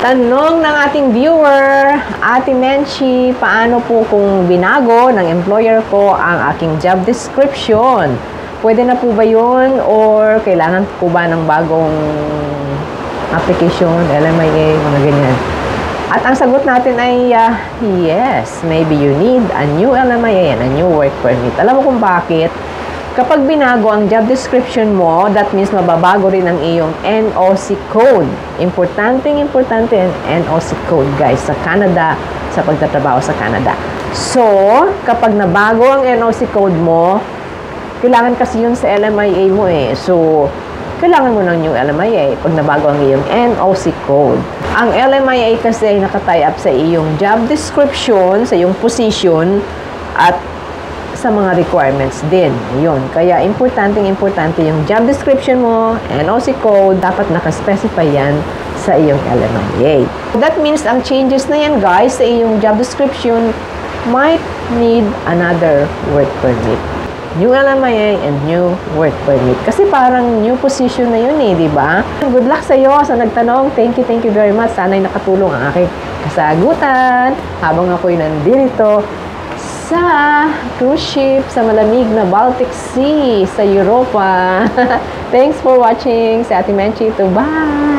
Tanong ng ating viewer, Ate Menchi, paano po kung binago ng employer ko ang aking job description? Pwede na po ba yun or kailangan po ba ng bagong application, LMIA, mga ganyan? At ang sagot natin ay yes, maybe you need a new LMIA and a new work permit. Alam mo kung bakit? Kapag binago ang job description mo, that means mababago rin ang iyong NOC code. Importante ang NOC code, guys, sa Canada, sa pagtatrabaho sa Canada. So, kapag nabago ang NOC code mo, kailangan kasi yun sa LMIA mo eh. So, kailangan mo ng new LMIA pag nabago ang iyong NOC code. Ang LMIA kasi ay nakatie up sa iyong job description, sa iyong position, at sa mga requirements din. Yun. Kaya, importante yung job description mo, NOC code, dapat nakaspecify yan sa iyong LMIA. That means, ang changes na yan, guys, sa iyong job description might need another work permit. New LMIA and new work permit. Kasi parang new position na yun eh, di ba? Good luck sa iyo sa nagtanong. Thank you very much. Sana'y nakatulong ang aking kasagutan habang ako'y nandito sa cruise ship sa malamig na Baltic Sea sa Europa. Thanks for watching. Si Ate Menchi ito. Bye!